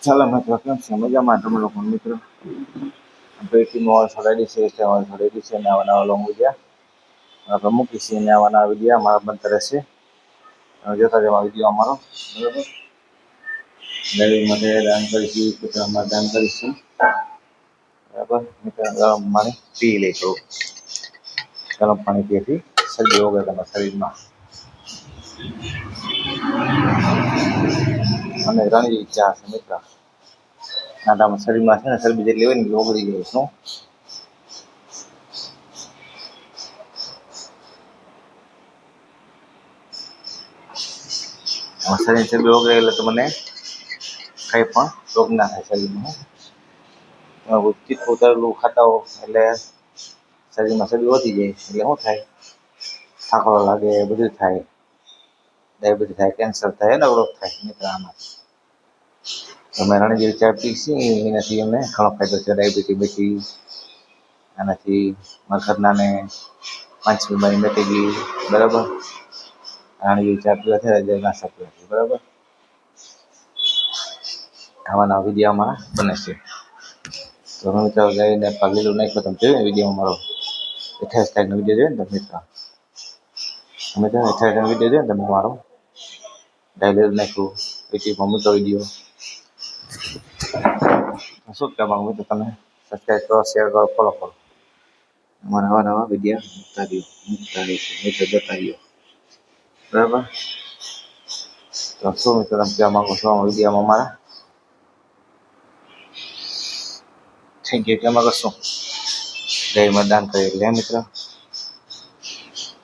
ચાલો મિત્રો કેમ છે મજામાં તમે લોકો મિત્રો પેટી મોલ છોડાડી છે ત્યાં છોડાડી છે નવા નવા લોંગ વિડિયા પ્રમુખ છે નવા નવા વિડિયા અમારા બંધ રહેશે જોતા જવા વિડીયો અમારો બરાબર દરેક માટે દાન કરીશું કુતરામાં દાન કરીશું બરાબર મિત્રો ગરમ પાણી પી લેજો ગરમ પાણી પીવાથી શરદી વગર તમારા શરીરમાં અને ઘણી ઈચ્છા છે મિત્ર આટામાં શરીરમાં છે ને શરદી જેટલી હોય ને ઓગળી જાય શું શરીર ચરબી ઓગળે એટલે તમને કંઈ પણ રોગ ના થાય શરીરમાં ચિત્ત ઉતારેલું ખાતા હો એટલે શરીરમાં ચરબી વધી જાય એટલે શું થાય થાકડો લાગે બધું થાય ડાયાબિટીસ થાય કેન્સર થાય એનો રોગ થાય મિત્ર આમાં તમે રાણી જેવી ચા પીશી એનાથી અમને ઘણો ફાયદો છે ડાયાબિટીસ બેટી આનાથી મગજનાને પાંચ બીમારી મટી ગઈ બરાબર રાણી જેવી ચા પીવા છે ના શકતી બરાબર આવાના વિડીયો અમારા બને છે તો હું મિત્રો જઈને લીલું નાખ્યો તમે જોયું વિડીયો અમારો 28 તારીખનો વિડીયો જોયો ને તમે મિત્રો અમે તો 28 તારીખનો વિડીયો જોયો ને તમે મારો ડાયલેટ નાખ્યું યુટ્યુબમાં મૂકો વિડીયો શું કહેવા માંગુ તો તમે સબસ્ક્રાઈબ કરો શેર કરો ફોલો કરો અમારા નવા નવા વિડીયો મૂકતા રહીશું મિત્રો જોતા રહ્યો બરાબર તો શું મિત્રો તમે કહેવા માંગો છો વિડીયોમાં અમારા થેન્ક યુ કેમાં કરશું દહીંમાં દાન કરીએ એટલે મિત્ર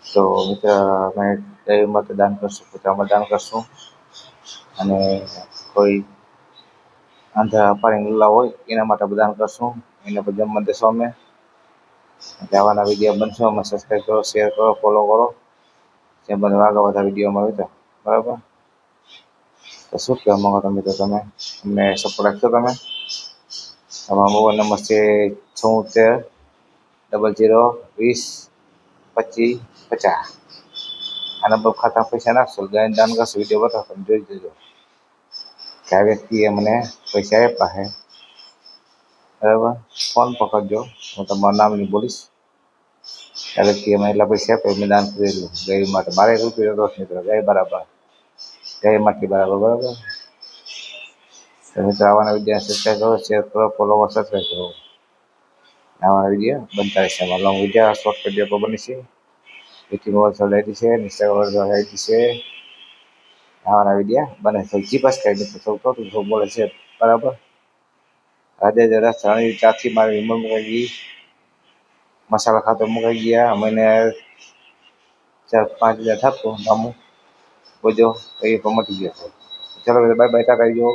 તો મિત્ર અમે દહીંમાં તો દાન કરશું કૂતરામાં દાન કરશું અને કોઈ આંધળા અપારી ગુલ્લા હોય એના માટે દાન કરશું એને પર જમવા દેશો અમે એટલે આવાના વિડીયો બનશો અમે સબસ્ક્રાઈબ કરો શેર કરો ફોલો કરો જે બધા આગળ બધા વિડીયોમાં આવી તો બરાબર તો શું કહેવા માંગો તમે તો તમે અમને સપોર્ટ આપશો તમે તમારો મોબાઈલ નંબર છે 76 00 20 25 50 આ નંબર ખાતા પૈસા નાખશો ગાયને દાન કરશો વિડીયો બતાવો તમે જોઈ જજો કે આ વ્યક્તિએ મને પૈસા આપ્યા છે બરાબર ફોન પકડજો હું તમારું નામ નહીં બોલીશ આ વ્યક્તિએ મને એટલા પૈસા આપ્યા મેં દાન કરેલું ગાય માટે મારે રૂપિયો દોષ મિત્રો ગાય બરાબર ગાય માટે બરાબર બરાબર તો મિત્રો આવાના વિડીયો સબસ્ક્રાઈબ કરો શેર કરો ફોલો કરો સબસ્ક્રાઈબ કરો આવાના વિડીયો બનતા રહેશે અમારા લોંગ વિડીયો શોર્ટ વિડીયો પણ બની છે યુટ્યુબ પર ચલાવી છે ઇન્સ્ટાગ્રામ પર ચલાવી છે આવાના વિડીયા બને છે જીપસ કઈ નથી સૌ બોલે છે બરાબર આજે જરા ચણી ચાથી મારી હિંમત મુકાઈ ગઈ મસાલા ખાતો મુકાઈ ગયા મને 4-5 હજાર થતો મામું બોજો એ પણ મટી ગયો ચાલો બાય બાય ટાટા જો